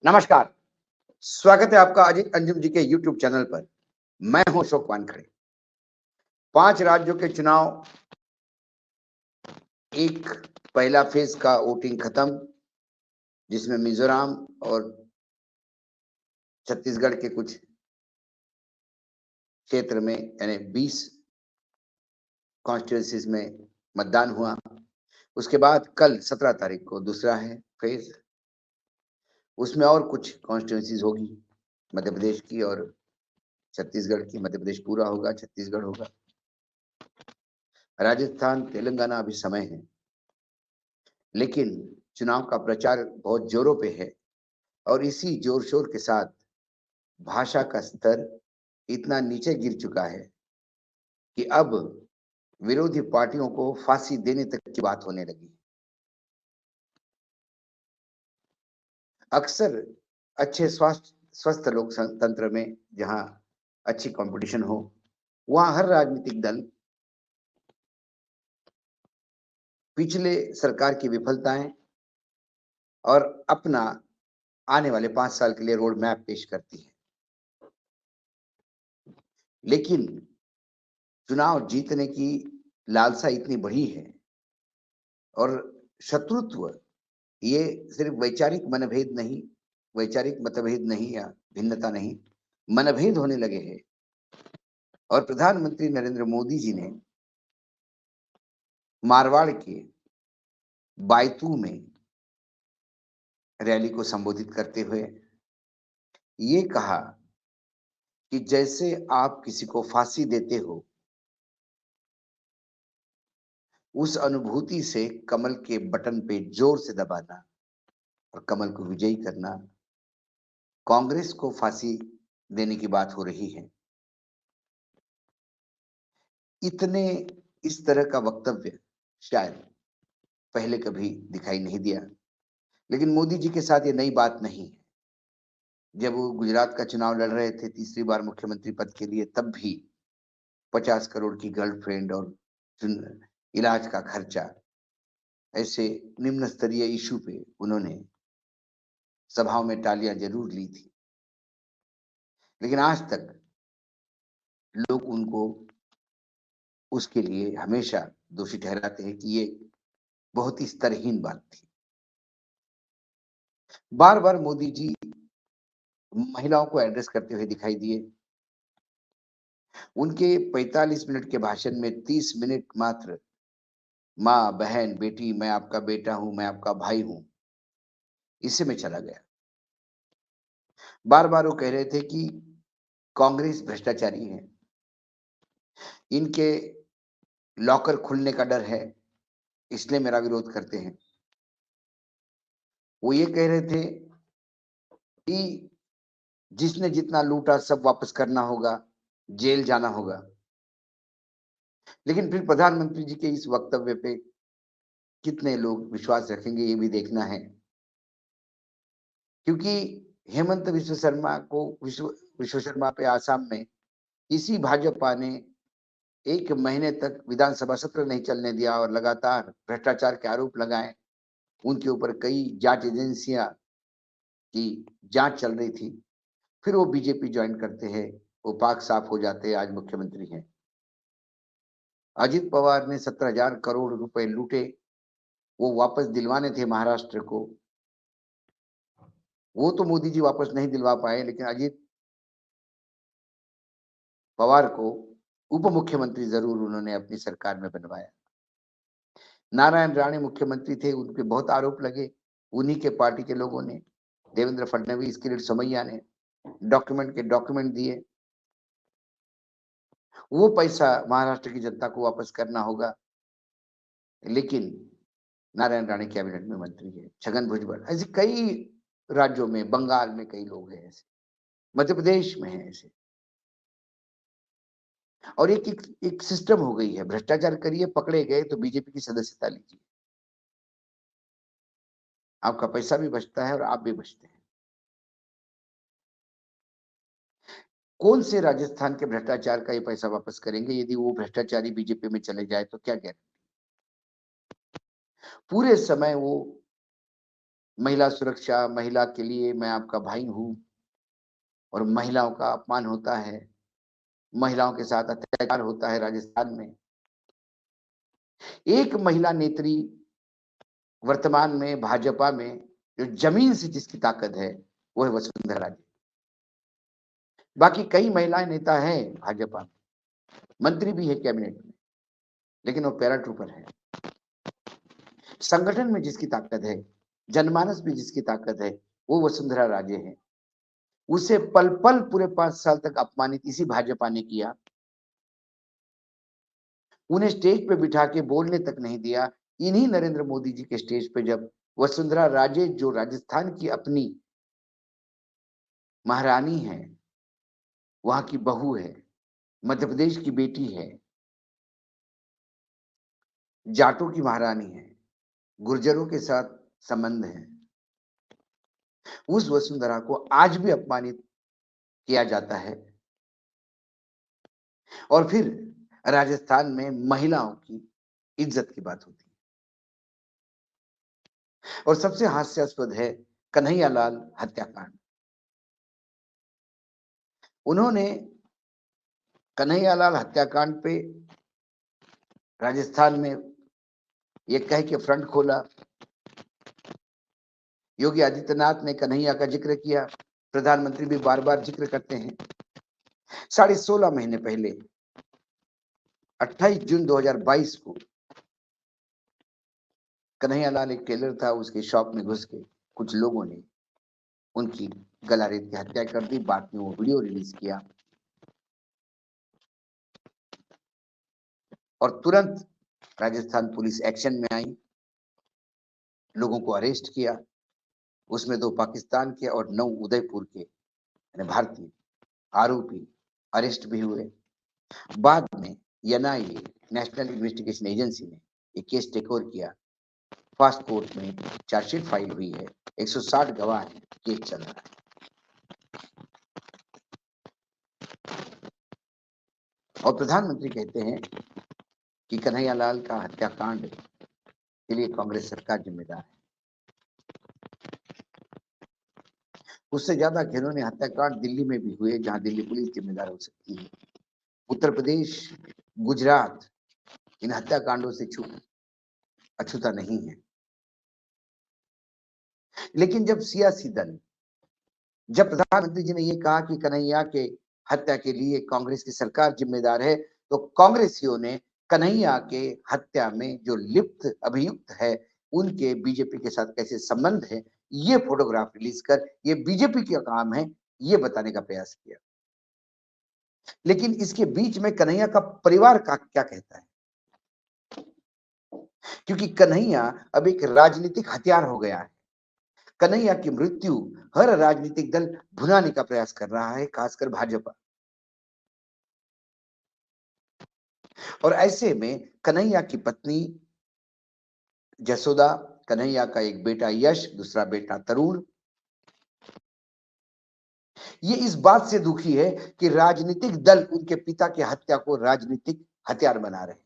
नमस्कार, स्वागत है आपका अजीत अंजुम जी के यूट्यूब चैनल पर। मैं हूं अशोक वानखड़े। 5 राज्यों के चुनाव, एक पहला फेज़ का वोटिंग खत्म, जिसमें मिज़ोरम और छत्तीसगढ़ के कुछ क्षेत्र में यानी 20 कॉन्स्टिट्यूएंसीज़ में मतदान हुआ। उसके बाद कल 17 तारीख को दूसरा है फेज़। उसमें और कुछ कॉन्स्टिट्यूएंसीज़ होगी, मध्य प्रदेश की और छत्तीसगढ़ की। मध्य प्रदेश पूरा होगा, छत्तीसगढ़ होगा। राजस्थान, तेलंगाना अभी समय है, लेकिन चुनाव का प्रचार बहुत जोरों पे है और इसी जोर-शोर के साथ भाषा का स्तर इतना नीचे गिर चुका है कि अब विरोधी पार्टियों को फांसी देने तक की बात होने लगी। अक्सर अच्छे स्वस्थ लोकतंत्र में जहां अच्छी कंपटीशन हो, वहां हर राजनीतिक दल पिछले सरकार की विफलताएं और अपना आने वाले 5 साल के लिए रोड मैप पेश करती है। लेकिन चुनाव जीतने की लालसा इतनी बड़ी है और शत्रुत्व, ये सिर्फ वैचारिक मतभेद नहीं या भिन्नता नहीं, मनभेद होने लगे हैं। और प्रधानमंत्री नरेंद्र मोदी जी ने मारवाड़ के बायतू में रैली को संबोधित करते हुए ये कहा कि जैसे आप किसी को फांसी देते हो, उस अनुभूति से कमल के बटन पे जोर से दबाना और कमल को विजयी करना, कांग्रेस को फांसी देने की बात हो रही है। इतने इस तरह का वक्तव्य शायद पहले कभी दिखाई नहीं दिया, लेकिन मोदी जी के साथ ये नई बात नहीं है। जब वो गुजरात का चुनाव लड़ रहे थे तीसरी बार मुख्यमंत्री पद के लिए, तब भी 50 करोड़ की गर्लफ्रेंड और इलाज का खर्चा, ऐसे निम्न स्तरीय इशू पे उन्होंने सभाओं में तालियां जरूर ली थी। लेकिन आज तक लोग उनको उसके लिए हमेशा दोषी ठहराते हैं कि ये बहुत ही स्तरहीन बात थी। बार बार मोदी जी महिलाओं को एड्रेस करते हुए दिखाई दिए। उनके 45 मिनट के भाषण में 30 मिनट मात्र माँ, बहन, बेटी, मैं आपका बेटा हूं, मैं आपका भाई हूं, इससे में चला गया। बार बार वो कह रहे थे कि कांग्रेस भ्रष्टाचारी है, इनके लॉकर खुलने का डर है, इसलिए मेरा विरोध करते हैं। वो ये कह रहे थे कि जिसने जितना लूटा सब वापस करना होगा, जेल जाना होगा। लेकिन फिर प्रधानमंत्री जी के इस वक्तव्य पे कितने लोग विश्वास रखेंगे, ये भी देखना है। क्योंकि हेमंत विश्व शर्मा पे आसाम में इसी भाजपा ने 1 महीने तक विधानसभा सत्र नहीं चलने दिया और लगातार भ्रष्टाचार के आरोप लगाए। उनके ऊपर कई जांच एजेंसियां की जांच चल रही थी। फिर वो बीजेपी ज्वाइन करते हैं, वो पाक साफ हो जाते हैं, आज मुख्यमंत्री हैं। अजित पवार ने 17,000 करोड़ रुपए लूटे, वो वापस दिलवाने थे महाराष्ट्र को। वो तो मोदी जी वापस नहीं दिलवा पाए, लेकिन अजित पवार को उप मुख्यमंत्री जरूर उन्होंने अपनी सरकार में बनवाया। नारायण राणे मुख्यमंत्री थे, उन पे बहुत आरोप लगे, उन्हीं के पार्टी के लोगों ने, देवेंद्र फडणवीस, किरीट सोमैया ने डॉक्यूमेंट के डॉक्यूमेंट दिए। वो पैसा महाराष्ट्र की जनता को वापस करना होगा, लेकिन नारायण राणे कैबिनेट में मंत्री है, छगन भुजबल, ऐसे कई राज्यों में, बंगाल में कई लोग हैं ऐसे, मध्य प्रदेश में है ऐसे। और एक सिस्टम हो गई है, भ्रष्टाचार करिए, पकड़े गए तो बीजेपी की सदस्यता लीजिए, आपका पैसा भी बचता है और आप भी बचते हैं। कौन से राजस्थान के भ्रष्टाचार का ये पैसा वापस करेंगे? यदि वो भ्रष्टाचारी बीजेपी में चले जाए तो क्या गारंटी? पूरे समय वो महिला सुरक्षा, महिला के लिए मैं आपका भाई हूं, और महिलाओं का अपमान होता है, महिलाओं के साथ अत्याचार होता है राजस्थान में। एक महिला नेत्री वर्तमान में भाजपा में जो जमीन से जिसकी ताकत है वो है वसुंधरा राजे। बाकी कई महिलाएं नेता हैं भाजपा में, मंत्री भी है कैबिनेट में, लेकिन वो पैराट्रूपर है। संगठन में जिसकी ताकत है, जनमानस में जिसकी ताकत है, वो वसुंधरा राजे है। उसे पल पल पूरे 5 साल तक अपमानित इसी भाजपा ने किया। उन्हें स्टेज पे बिठा के बोलने तक नहीं दिया। इन्हीं नरेंद्र मोदी जी के स्टेज पे जब वसुंधरा राजे, जो राजस्थान की अपनी महारानी है, वहां की बहू है, मध्य प्रदेश की बेटी है, जाटों की महारानी है, गुर्जरों के साथ संबंध है, उस वसुंधरा को आज भी अपमानित किया जाता है। और फिर राजस्थान में महिलाओं की इज्जत की बात होती है। और सबसे हास्यास्पद है कन्हैयालाल हत्याकांड। उन्होंने कन्हैयालाल हत्याकांड पे राजस्थान में ये कह के फ्रंट खोला। योगी आदित्यनाथ ने कन्हैया का जिक्र किया, प्रधानमंत्री भी बार बार जिक्र करते हैं। 16.5 महीने पहले 28 जून 2022 को कन्हैयालाल एक टेलर था, उसके शॉप में घुस के कुछ लोगों ने उनकी गला रेत की हत्या कर दी। बाद में वो वीडियो रिलीज किया और तुरंत राजस्थान पुलिस एक्शन में आई, लोगों को अरेस्ट किया। उसमें 2 पाकिस्तान के और 9 उदयपुर के यानी भारतीय आरोपी अरेस्ट भी हुए। बाद में एनआईए, नेशनल इन्वेस्टिगेशन एजेंसी ने एक केस टेक ओवर किया। फास्ट कोर्ट में चार्जशीट फाइल हुई है, 160 गवाह हैं, केस चल रहा है। और प्रधानमंत्री कहते हैं कि कन्हैयालाल का हत्याकांड के लिए कांग्रेस सरकार जिम्मेदार है। उससे ज्यादा घिनौने हत्याकांड दिल्ली में भी हुए, जहां दिल्ली पुलिस जिम्मेदार हो सकती है। उत्तर प्रदेश, गुजरात इन हत्याकांडों से अछूता नहीं है। लेकिन जब प्रधानमंत्री जी ने यह कहा कि कन्हैया के हत्या के लिए कांग्रेस की सरकार जिम्मेदार है, तो कांग्रेसियों ने कन्हैया के हत्या में जो लिप्त अभियुक्त है उनके बीजेपी के साथ कैसे संबंध है, ये फोटोग्राफ रिलीज कर ये बीजेपी का काम है ये बताने का प्रयास किया। लेकिन इसके बीच में कन्हैया का परिवार का क्या कहता है, क्योंकि कन्हैया अब एक राजनीतिक हथियार हो गया है। कन्हैया की मृत्यु हर राजनीतिक दल भुनाने का प्रयास कर रहा है, खासकर भाजपा। और ऐसे में कन्हैया की पत्नी जसोदा, कन्हैया का एक बेटा यश, दूसरा बेटा तरुण, ये इस बात से दुखी है कि राजनीतिक दल उनके पिता की हत्या को राजनीतिक हथियार बना रहे हैं।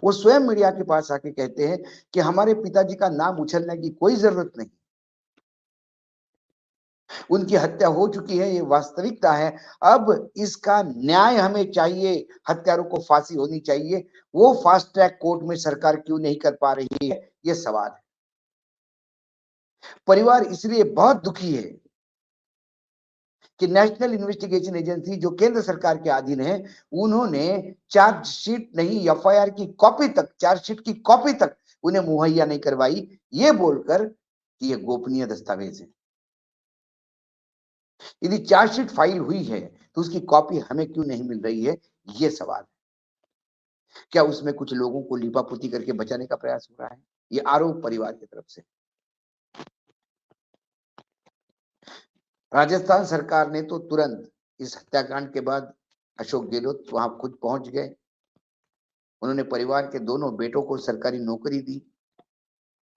वो स्वयं मीडिया के पास आके कहते हैं कि हमारे पिताजी का नाम उछलने की कोई जरूरत नहीं, उनकी हत्या हो चुकी है, ये वास्तविकता है। अब इसका न्याय हमें चाहिए, हत्यारों को फांसी होनी चाहिए। वो फास्ट ट्रैक कोर्ट में सरकार क्यों नहीं कर पा रही है, ये सवाल है। परिवार इसलिए बहुत दुखी है कि नेशनल इन्वेस्टिगेशन एजेंसी जो केंद्र सरकार के अधीन है, उन्होंने चार्जशीट नहीं, एफआईआर की कॉपी तक, चार्जशीट की कॉपी तक उन्हें मुहैया नहीं करवाई, ये बोलकर कि ये गोपनीय दस्तावेज है। यदि चार्जशीट फाइल हुई है तो उसकी कॉपी हमें क्यों नहीं मिल रही है, ये सवाल है। क्या उसमें कुछ लोगों को लिपापोती करके बचाने का प्रयास हो रहा है, ये आरोप परिवार की तरफ से। राजस्थान सरकार ने तो तुरंत इस हत्याकांड के बाद अशोक गहलोत वहां खुद पहुंच गए। उन्होंने परिवार के दोनों बेटों को सरकारी नौकरी दी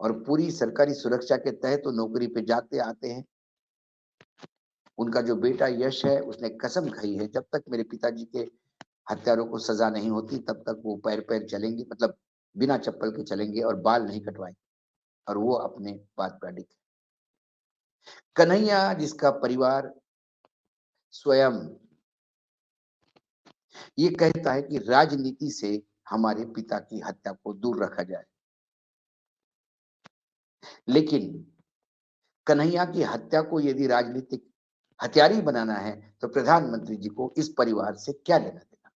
और पूरी सरकारी सुरक्षा के तहत तो नौकरी पे जाते आते हैं। उनका जो बेटा यश है, उसने कसम खाई है जब तक मेरे पिताजी के हत्यारों को सजा नहीं होती तब तक वो पैर पैर चलेंगे, मतलब बिना चप्पल के चलेंगे और बाल नहीं कटवाएंगे। और वो अपने बात पर अडिग है। कन्हैया, जिसका परिवार स्वयं ये कहता है कि राजनीति से हमारे पिता की हत्या को दूर रखा जाए, लेकिन कन्हैया की हत्या को यदि राजनीतिक हथियारी बनाना है तो प्रधानमंत्री जी को इस परिवार से क्या लेना देना।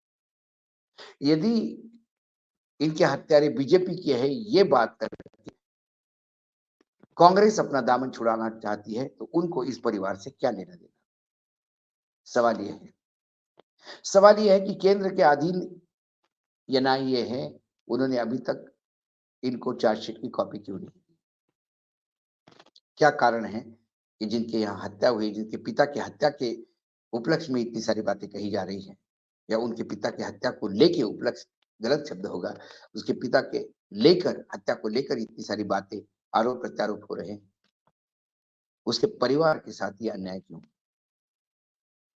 यदि इनके हत्यारे बीजेपी के है, ये बात करके कांग्रेस अपना दामन छुड़ाना चाहती है, तो उनको इस परिवार से क्या लेना देना। सवाल यह है कि केंद्र के अधीन एनआईए है, उन्होंने अभी तक इनको चार्जशीट की कॉपी क्यों नहीं दी? क्या कारण है कि जिनके यहाँ हत्या हुई, जिनके पिता की हत्या के उपलक्ष्य में इतनी सारी बातें कही जा रही हैं, या उनके पिता की हत्या को लेके उपलक्ष्य गलत शब्द होगा, उसके पिता के लेकर, हत्या को लेकर इतनी सारी बातें, आरोप प्रत्यारोप हो रहे हैं, उसके परिवार के साथ ये अन्याय क्यों?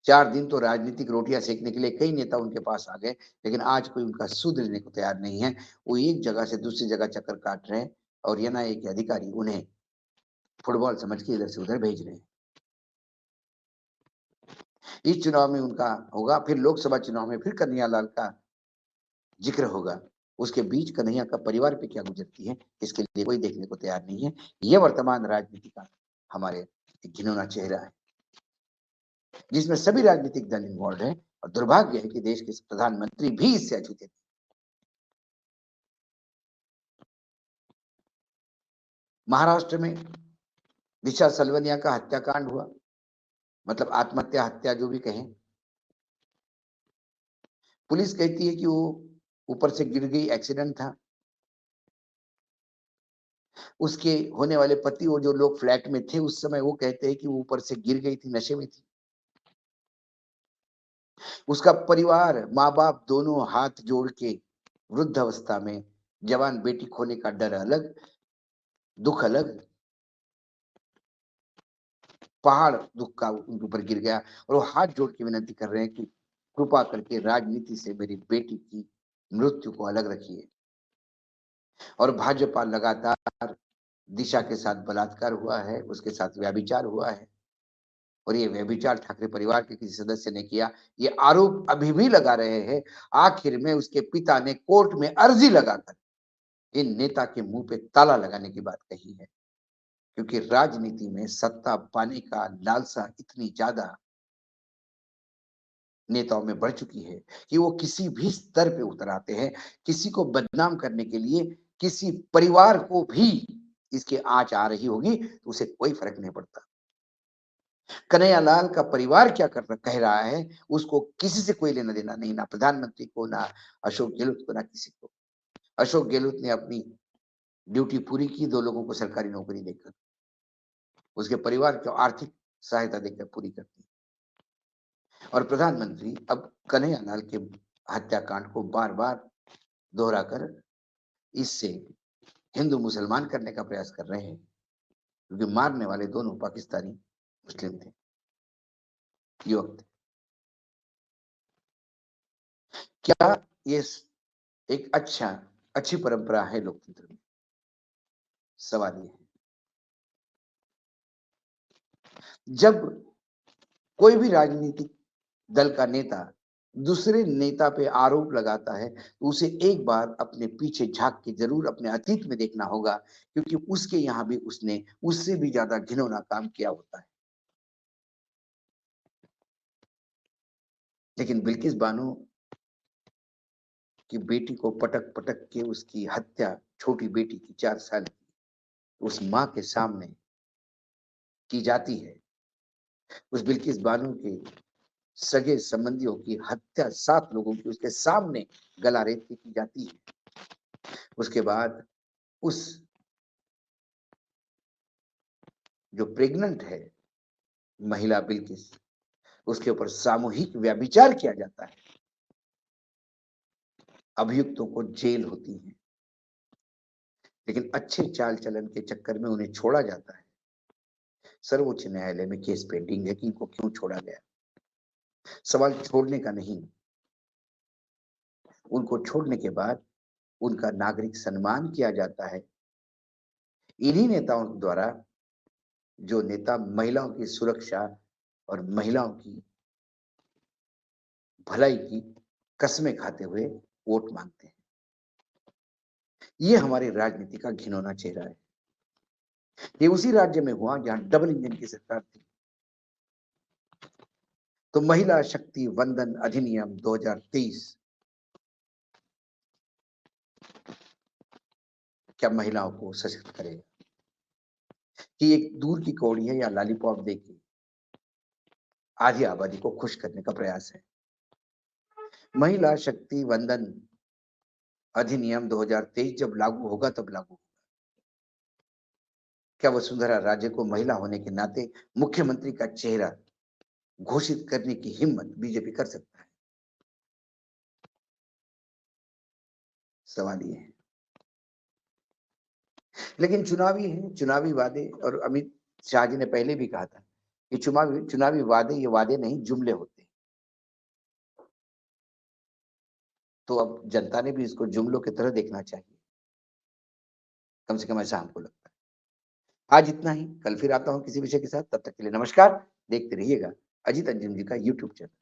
4 दिन तो राजनीतिक रोटियां सेकने के लिए कई नेता उनके पास आ गए, लेकिन आज कोई उनका सुध लेने को तैयार नहीं है। वो एक जगह से दूसरी जगह चक्कर काट रहे हैं और एनआईए के अधिकारी उन्हें फुटबॉल समझ के इधर से उधर भेज रहे हैं। इस चुनाव में उनका होगा, फिर लोकसभा चुनाव में फिर कन्हैया लाल का जिक्र होगा। उसके बीच कन्हैया का परिवार पे क्या गुजरती है, इसके लिए कोई देखने को तैयार नहीं है। यह वर्तमान राजनीति का हमारे घिनौना चेहरा है, जिसमें सभी राजनीतिक दल इन्वॉल्व है, और दुर्भाग्य है कि देश के प्रधानमंत्री भी इससे अछूते थे। महाराष्ट्र में दिशा सलवनिया का हत्याकांड हुआ, मतलब आत्महत्या हत्या जो भी कहें। पुलिस कहती है कि वो ऊपर से गिर गई, एक्सीडेंट था। उसके होने वाले पति, वो जो लोग फ्लैट में थे उस समय, वो कहते हैं कि वो ऊपर से गिर गई थी, नशे में थी। उसका परिवार, माँ बाप दोनों हाथ जोड़ के वृद्ध अवस्था में, जवान बेटी खोने का डर अलग, दुख अलग, पहाड़ दुख का उनके ऊपर गिर गया, और वो हाथ जोड़ के विनती कर रहे हैं कि कृपा करके राजनीति से मेरी बेटी की मृत्यु को अलग रखिए। और भाजपा लगातार दिशा के साथ बलात्कार हुआ है, उसके साथ व्यभिचार हुआ है, और ये व्यभिचार ठाकरे परिवार के किसी सदस्य ने किया, ये आरोप अभी भी लगा रहे हैं। आखिर में उसके पिता ने कोर्ट में अर्जी लगाकर इन नेता के मुंह पे ताला लगाने की बात कही है, क्योंकि राजनीति में सत्ता पाने का लालसा इतनी ज्यादा नेताओं में बढ़ चुकी है कि वो किसी भी स्तर पे उतर आते हैं। किसी को बदनाम करने के लिए किसी परिवार को भी इसकी आंच आ रही होगी तो उसे कोई फर्क नहीं पड़ता। कन्हैयालाल का परिवार क्या कर कह रहा है, उसको किसी से कोई लेना देना नहीं, ना प्रधानमंत्री को, ना अशोक गहलोत को, ना किसी को। अशोक गहलोत ने अपनी ड्यूटी पूरी की, 2 लोगों को सरकारी नौकरी देकर, उसके परिवार को आर्थिक सहायता देकर पूरी कर दी। और प्रधानमंत्री अब कन्हैयालाल के हत्याकांड को बार बार दोहराकर इससे हिंदू मुसलमान करने का प्रयास कर रहे हैं, क्योंकि मारने वाले दोनों पाकिस्तानी मुस्लिम थे, युवक थे। क्या ये एक अच्छी परंपरा है लोकतंत्र में? सवाल ये है। जब कोई भी राजनीतिक दल का नेता दूसरे नेता पे आरोप लगाता है तो उसे एक बार अपने पीछे झांक के जरूर अपने अतीत में देखना होगा, क्योंकि उसके यहाँ भी उसने उससे भी ज्यादा घिनौना काम किया होता है। लेकिन बिल्किस बानो की बेटी को पटक पटक के उसकी हत्या, छोटी बेटी की 4 साल की, उस माँ के सामने की जाती है। उस बिल्किस बानो के सगे संबंधियों की हत्या 7 लोगों की उसके सामने गला रेत के की जाती है। उसके बाद उस जो प्रेग्नेंट है महिला बिल्किस, उसके ऊपर सामूहिक व्यभिचार किया जाता है। अभियुक्तों को जेल होती है, लेकिन अच्छे चाल चलन के चक्कर में उन्हें छोड़ा जाता है। सर्वोच्च न्यायालय में केस पेंडिंग है कि इनको क्यों छोड़ा गया। सवाल छोड़ने का नहीं, उनको छोड़ने के बाद उनका नागरिक सम्मान किया जाता है, इन्हीं नेताओं द्वारा जो नेता महिलाओं की सुरक्षा और महिलाओं की भलाई की कस्में खाते हुए वोट मांगते हैं। ये हमारी राजनीति का घिनौना चेहरा है। ये उसी राज्य में हुआ जहां डबल इंजन की सरकार थी। तो महिला शक्ति वंदन अधिनियम 2023 क्या महिलाओं को सशक्त करेगा? कि एक दूर की कौड़ी है या लॉलीपॉप देके आधी आबादी को खुश करने का प्रयास है? महिला शक्ति वंदन अधिनियम 2023 जब लागू होगा तब लागू। क्या वसुंधरा राजे को महिला होने के नाते मुख्यमंत्री का चेहरा घोषित करने की हिम्मत बीजेपी कर सकता है? सवाल ये है। लेकिन चुनावी है, चुनावी वादे, और अमित शाह जी ने पहले भी कहा था कि चुनावी चुनावी वादे ये वादे नहीं जुमले होते हैं। तो अब जनता ने भी इसको जुमलों की तरह देखना चाहिए, कम से कम ऐसा हमको लगता है। आज इतना ही, कल फिर आता हूं किसी विषय के साथ। तब तक के लिए नमस्कार। देखते रहिएगा अजीत अंजुम जी का यूट्यूब चैनल।